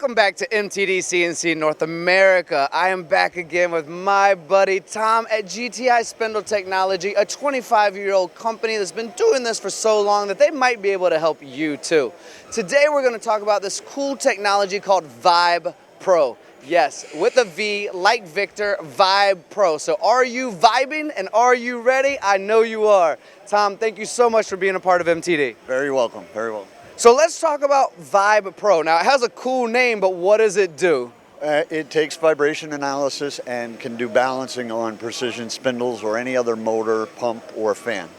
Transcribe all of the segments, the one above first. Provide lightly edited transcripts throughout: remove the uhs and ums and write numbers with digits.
Welcome back to MTD CNC North America. I am back again with my buddy Tom at GTI Spindle Technology, a 25-year-old company that's been doing this for so long that they might be able to help you too. Today we're going to talk about this cool technology called VibePro. Yes, with a V, like Victor, VibePro. So are you vibing and are you ready? I know you are. Tom, thank you so much for being a part of MTD. Very welcome, very welcome. So let's talk about VibePro. Now, it has a cool name, but what does it do? It takes vibration analysis and can do balancing on precision spindles or any other motor, pump, or fan.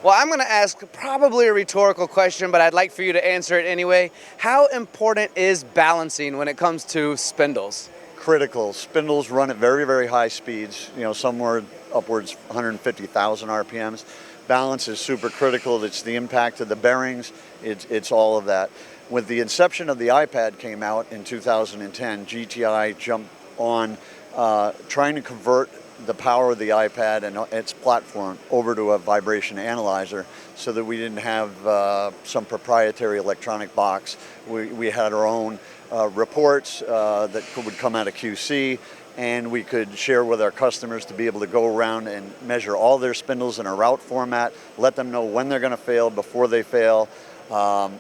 Well, I'm going to ask probably a rhetorical question, but I'd like for you to answer it anyway. How important is balancing when it comes to spindles? Critical. Spindles run at very, very high speeds, somewhere upwards 150,000 RPMs. Balance is super critical. It's the impact of the bearings. It's all of that. When the inception of the iPad came out in 2010, GTI jumped on trying to convert the power of the iPad and its platform over to a vibration analyzer so that we didn't have some proprietary electronic box. We had our own reports that would come out of QC, and we could share with our customers to be able to go around and measure all their spindles in a route format, let them know when they're going to fail before they fail,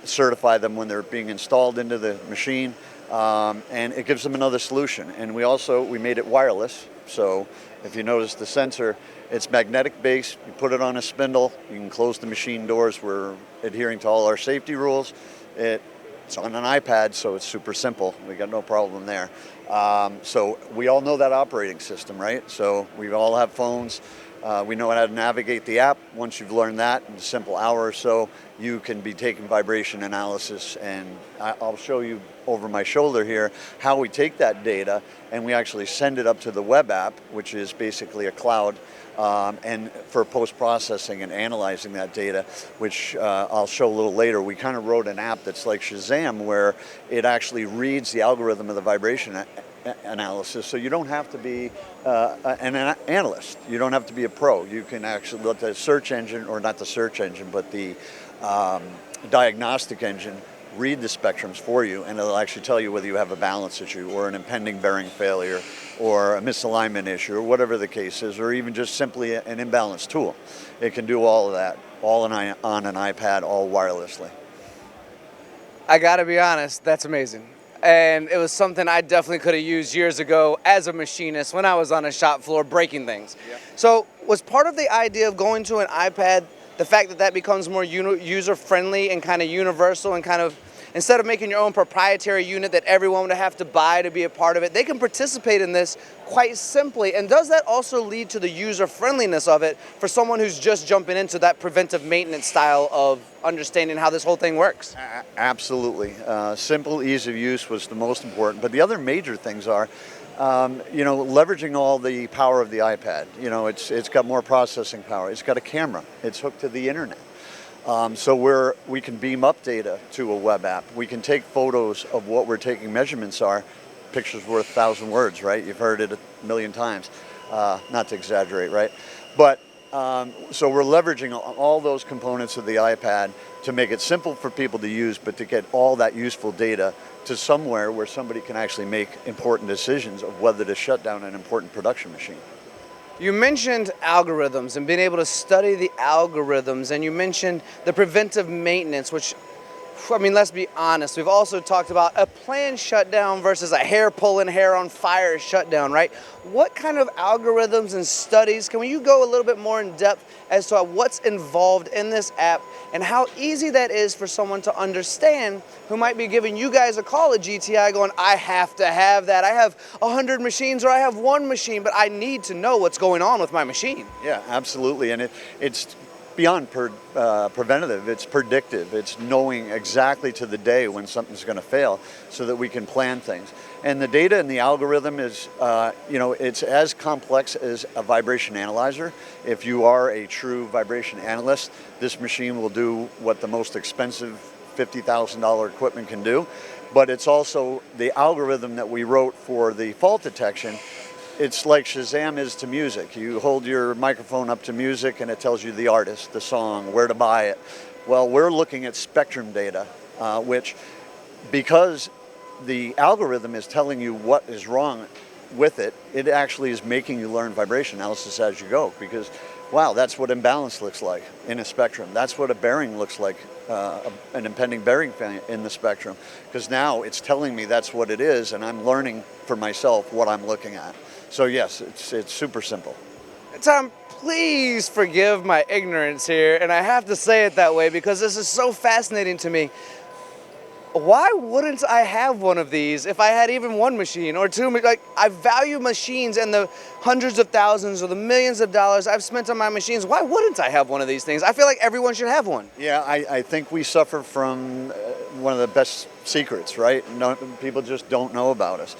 certify them when they're being installed into the machine, and it gives them another solution. And we made it wireless, so if you notice the sensor, it's magnetic based. You put it on a spindle, you can close the machine doors. We're adhering to all our safety rules. It's on an iPad, so it's super simple. We got no problem there. So we all know that operating system, right? So we all have phones. We know how to navigate the app. Once you've learned that in a simple hour or so, you can be taking vibration analysis, and I'll show you over my shoulder here how we take that data and we actually send it up to the web app, which is basically a cloud, and for post-processing and analyzing that data, which I'll show a little later. We kind of wrote an app that's like Shazam, where it actually reads the algorithm of the vibration analysis, so you don't have to be an analyst. You don't have to be a pro. You can actually let the search engine, or not the search engine, but the diagnostic engine read the spectrums for you, and it'll actually tell you whether you have a balance issue or an impending bearing failure or a misalignment issue or whatever the case is, or even just simply an imbalanced tool. It can do all of that, all on an iPad, all wirelessly. I gotta be honest, that's amazing. And it was something I definitely could have used years ago as a machinist when I was on a shop floor breaking things. Yeah. So was part of the idea of going to an iPad the fact that that becomes more user-friendly and kind of universal, and kind of, instead of making your own proprietary unit that everyone would have to buy to be a part of it, they can participate in this quite simply. And does that also lead to the user-friendliness of it for someone who's just jumping into that preventive maintenance style of understanding how this whole thing works? Absolutely. Simple ease of use was the most important. But the other major things are, leveraging all the power of the iPad. It's got more processing power. It's got a camera. It's hooked to the internet. So we can beam up data to a web app. We can take photos of what we're taking measurements are. Picture's worth 1,000 words, right? You've heard it a million times. Not to exaggerate, right? But so we're leveraging all those components of the iPad to make it simple for people to use, but to get all that useful data to somewhere where somebody can actually make important decisions of whether to shut down an important production machine. You mentioned algorithms and being able to study the algorithms, and you mentioned the preventive maintenance, which, I mean, let's be honest, we've also talked about a planned shutdown versus a hair pulling, hair on fire shutdown, right? What kind of algorithms and studies, can you go a little bit more in depth as to what's involved in this app and how easy that is for someone to understand who might be giving you guys a call at GTI going, I have to have that. I have 100 machines, or I have one machine, but I need to know what's going on with my machine. Yeah, absolutely. And it's beyond preventative, it's predictive. It's knowing exactly to the day when something's going to fail so that we can plan things. And the data and the algorithm is, it's as complex as a vibration analyzer. If you are a true vibration analyst, this machine will do what the most expensive $50,000 equipment can do. But it's also the algorithm that we wrote for the fault detection. It's like Shazam is to music. You hold your microphone up to music and it tells you the artist, the song, where to buy it. Well, we're looking at spectrum data, which, because the algorithm is telling you what is wrong with it. It actually is making you learn vibration analysis as you go, because wow, that's what imbalance looks like in a spectrum. That's what a bearing looks like, an impending bearing failure in the spectrum, because now it's telling me that's what it is, and I'm learning for myself what I'm looking at. So yes, it's super simple. Tom, please forgive my ignorance here, and I have to say it that way because this is so fascinating to me. Why wouldn't I have one of these if I had even one machine or two? Like, I value machines and the hundreds of thousands or the millions of dollars I've spent on my machines. Why wouldn't I have one of these things? I feel like everyone should have one. Yeah, I think we suffer from one of the best secrets, right? No, people just don't know about us.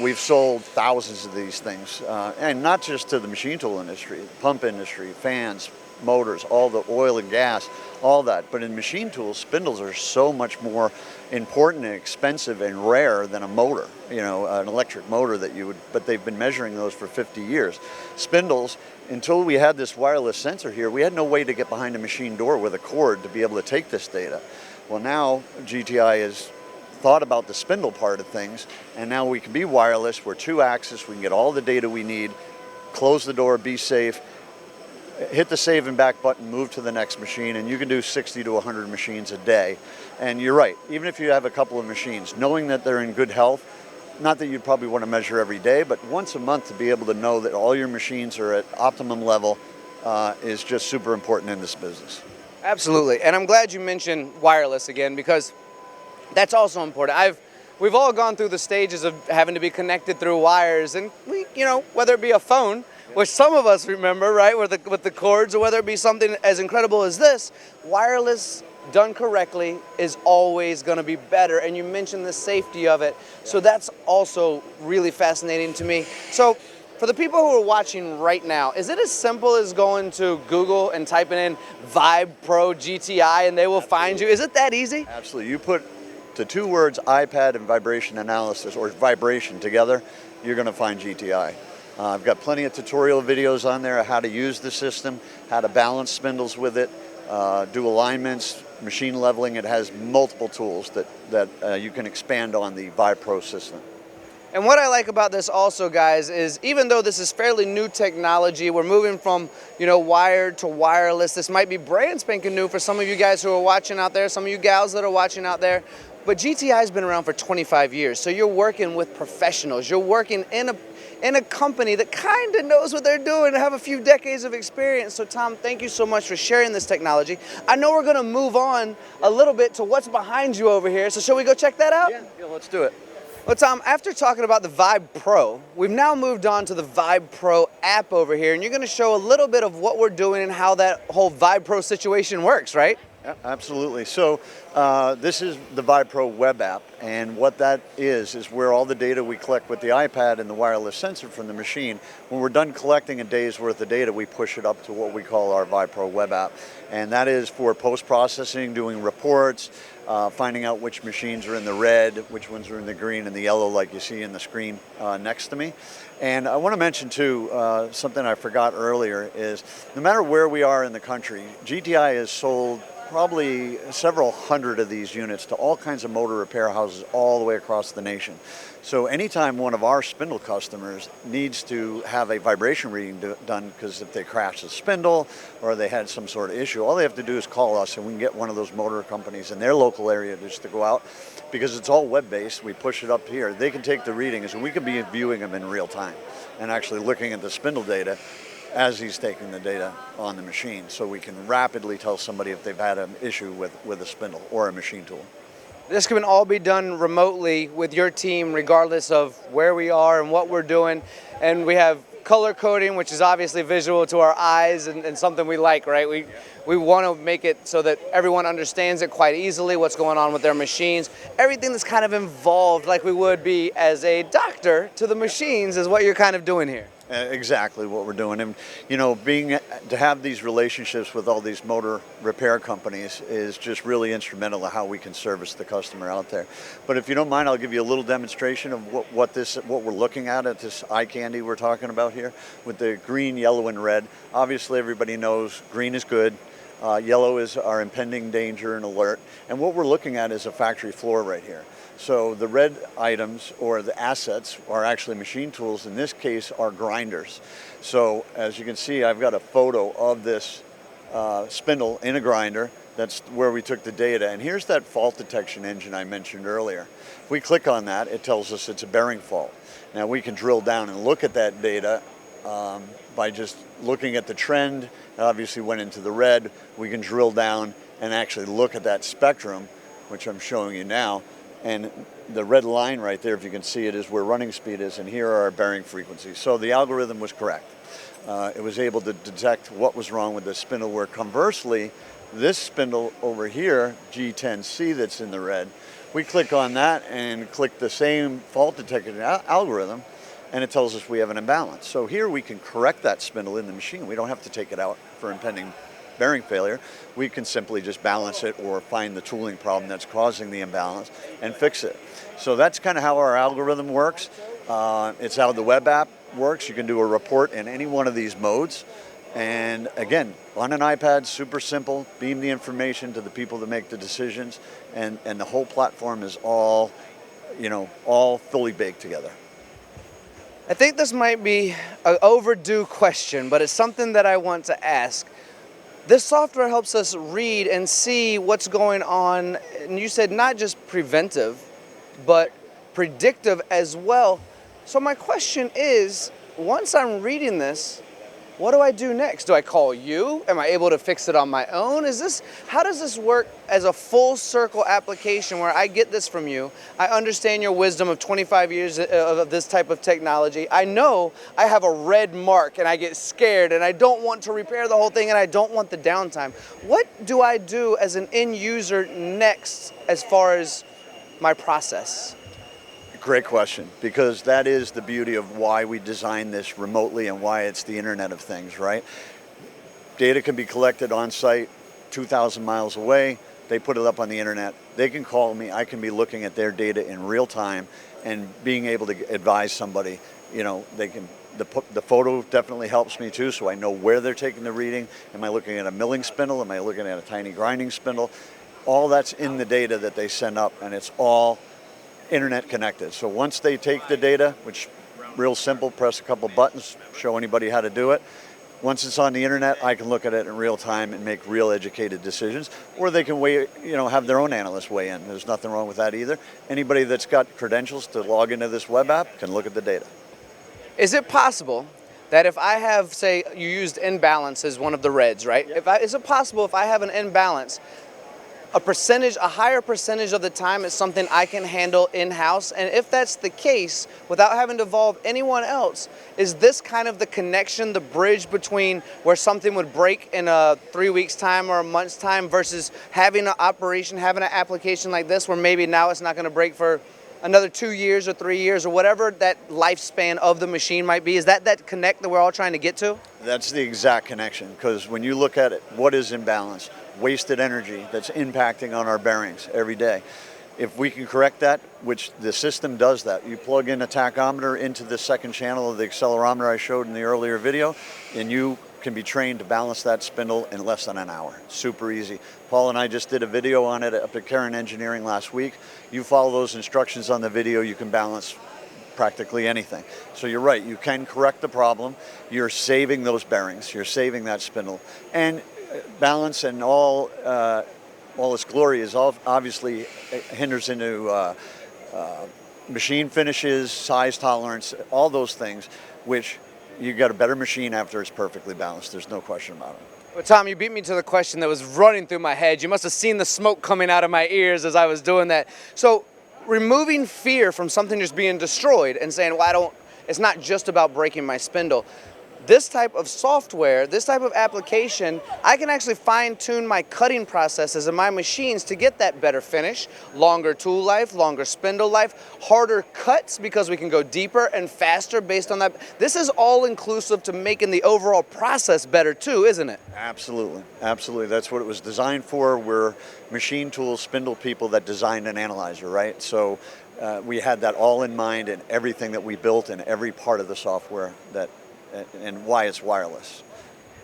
We've sold thousands of these things, and not just to the machine tool industry, pump industry, fans, motors, all the oil and gas, all that. But in machine tools, spindles are so much more important and expensive and rare than a motor, you know, an electric motor that you would, but they've been measuring those for 50 years. Spindles, until we had this wireless sensor here, we had no way to get behind a machine door with a cord to be able to take this data. Well, now GTI has thought about the spindle part of things, and now we can be wireless. We're 2-axis, we can get all the data we need, close the door, be safe, hit the save and back button, move to the next machine, and you can do 60 to 100 machines a day. And you're right, even if you have a couple of machines, knowing that they're in good health, not that you'd probably want to measure every day, but once a month to be able to know that all your machines are at optimum level is just super important in this business. Absolutely, and I'm glad you mentioned wireless again because that's also important. We've all gone through the stages of having to be connected through wires, and whether it be a phone, which some of us remember, right, with the cords, or whether it be something as incredible as this, wireless done correctly is always going to be better. And you mentioned the safety of it, so that's also really fascinating to me. So for the people who are watching right now, is it as simple as going to Google and typing in VibePro GTI and they will find you? Is it that easy? Absolutely. You put the two words iPad and vibration analysis, or vibration together, you're going to find GTI. I've got plenty of tutorial videos on there of how to use the system, how to balance spindles with it, do alignments, machine leveling. It has multiple tools that you can expand on the VibePro system. And what I like about this also, guys, is even though this is fairly new technology, we're moving from, wired to wireless. This might be brand spanking new for some of you guys who are watching out there, some of you gals that are watching out there. But GTI has been around for 25 years. So you're working with professionals. You're working in a company that kind of knows what they're doing and have a few decades of experience. So Tom, thank you so much for sharing this technology. I know we're going to move on a little bit to what's behind you over here. So shall we go check that out? Yeah, let's do it. Well, Tom, after talking about the VibePro, we've now moved on to the VibePro app over here, and you're going to show a little bit of what we're doing and how that whole VibePro situation works, right? Absolutely. So this is the VibePro web app, and what that is where all the data we collect with the iPad and the wireless sensor from the machine, when we're done collecting a day's worth of data, we push it up to what we call our VibePro web app. And that is for post-processing, doing reports, finding out which machines are in the red, which ones are in the green and the yellow like you see in the screen next to me. And I want to mention too, something I forgot earlier is no matter where we are in the country, GTI has sold probably several hundred of these units to all kinds of motor repair houses all the way across the nation. So anytime one of our spindle customers needs to have a vibration reading done, because if they crashed a spindle or they had some sort of issue, all they have to do is call us and we can get one of those motor companies in their local area just to go out. Because it's all web-based, we push it up here. They can take the readings and we can be viewing them in real time and actually looking at the spindle data as he's taking the data on the machine, so we can rapidly tell somebody if they've had an issue with a spindle or a machine tool. This can all be done remotely with your team regardless of where we are and what we're doing. And we have color coding, which is obviously visual to our eyes and something we like, right? We want to make it so that everyone understands it quite easily, what's going on with their machines. Everything that's kind of involved like we would be as a doctor to the machines is what you're kind of doing here. Exactly what we're doing. And to have these relationships with all these motor repair companies is just really instrumental to how we can service the customer out there. But if you don't mind, I'll give you a little demonstration of what we're looking at this eye candy we're talking about here with the green, yellow, and red. Obviously everybody knows green is good, Yellow is our impending danger and alert. And what we're looking at is a factory floor right here. So the red items or the assets are actually machine tools. In this case, are grinders. So as you can see, I've got a photo of this spindle in a grinder. That's where we took the data. And here's that fault detection engine I mentioned earlier. If we click on that, it tells us it's a bearing fault. Now we can drill down and look at that data by just looking at the trend. It obviously went into the red. We can drill down and actually look at that spectrum, which I'm showing you now. And the red line right there, if you can see it, is where running speed is, and here are our bearing frequencies. So the algorithm was correct. It was able to detect what was wrong with the spindle, where conversely, this spindle over here, G10C that's in the red, we click on that and click the same fault detection algorithm, and it tells us we have an imbalance. So here we can correct that spindle in the machine. We don't have to take it out for impending bearing failure. We can simply just balance it or find the tooling problem that's causing the imbalance and fix it. So that's kind of how our algorithm works. It's how the web app works. You can do a report in any one of these modes. And again, on an iPad, super simple, beam the information to the people that make the decisions, and the whole platform is all, all fully baked together. I think this might be an overdue question, but it's something that I want to ask. This software helps us read and see what's going on, and you said not just preventive, but predictive as well. So my question is, once I'm reading this, what do I do next? Do I call you? Am I able to fix it on my own? How does this work as a full circle application where I get this from you? I understand your wisdom of 25 years of this type of technology. I know I have a red mark and I get scared and I don't want to repair the whole thing and I don't want the downtime. What do I do as an end user next as far as my process? Great question, because that is the beauty of why we designed this remotely and why it's the Internet of Things, right? Data can be collected on site 2,000 miles away. They put it up on the internet. They can call me. I can be looking at their data in real time and being able to advise somebody. The photo definitely helps me too, so I know where they're taking the reading. Am I looking at a milling spindle? Am I looking at a tiny grinding spindle? All that's in the data that they send up, and it's all internet connected. So once they take the data, which real simple, press a couple buttons, show anybody how to do it. Once it's on the internet, I can look at it in real time and make real educated decisions, or they can have their own analyst weigh in. There's nothing wrong with that either. Anybody that's got credentials to log into this web app can look at the data. Is it possible that if I have, say, you used imbalance as one of the reds, right? Yep. Is it possible if I have an imbalance, a higher percentage of the time is something I can handle in-house? And if that's the case, without having to involve anyone else, is this kind of the connection, the bridge between where something would break in 3 weeks' time or a month's time versus having an operation, having an application like this where maybe now it's not going to break for another 2 years or 3 years or whatever that lifespan of the machine might be? Is that connect that we're all trying to get to? That's the exact connection, because when you look at it, what is imbalance? Wasted energy that's impacting on our bearings every day. If we can correct that, which the system does that, you plug in a tachometer into the second channel of the accelerometer I showed in the earlier video, and you can be trained to balance that spindle in less than an hour. Super easy. Paul and I just did a video on it up at Karen Engineering last week. You follow those instructions on the video, you can balance practically anything. So you're right, you can correct the problem. You're saving those bearings, you're saving that spindle. And balance and all its glory is obviously hinders into machine finishes, size tolerance, all those things, which you get a better machine after it's perfectly balanced. There's no question about it. Well, Tom, you beat me to the question that was running through my head. You must have seen the smoke coming out of my ears as I was doing that. So removing fear from something just being destroyed and saying, well, it's not just about breaking my spindle. This type of software, this type of application, I can actually fine-tune my cutting processes and my machines to get that better finish, longer tool life, longer spindle life, harder cuts because we can go deeper and faster based on that. This is all inclusive to making the overall process better too, isn't it? Absolutely, absolutely. That's what it was designed for. We're machine tools, spindle people that designed an analyzer, right? So we had that all in mind in everything that we built and every part of the software and why it's wireless.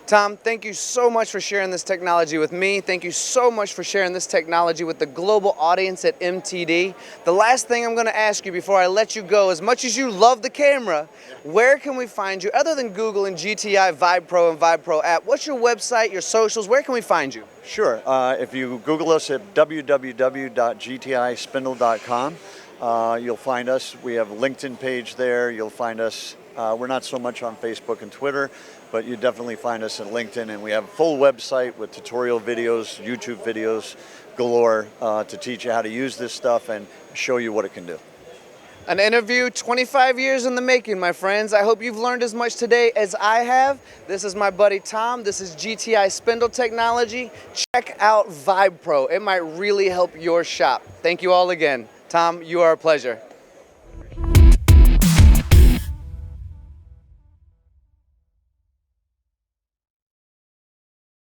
Tom, thank you so much for sharing this technology with me. Thank you so much for sharing this technology with the global audience at MTD. The last thing I'm going to ask you before I let you go, as much as you love the camera, where can we find you? Other than Google and GTI, VibePro and VibePro App, what's your website, your socials? Where can we find you? Sure. If you Google us at www.gtispindle.com, you'll find us. We have a LinkedIn page there. You'll find us. We're not so much on Facebook and Twitter, but you definitely find us at LinkedIn. And we have a full website with tutorial videos, YouTube videos galore to teach you how to use this stuff and show you what it can do. An interview 25 years in the making, my friends. I hope you've learned as much today as I have. This is my buddy Tom. This is GTI Spindle Technology. Check out VibePro. It might really help your shop. Thank you all again. Tom, you are a pleasure.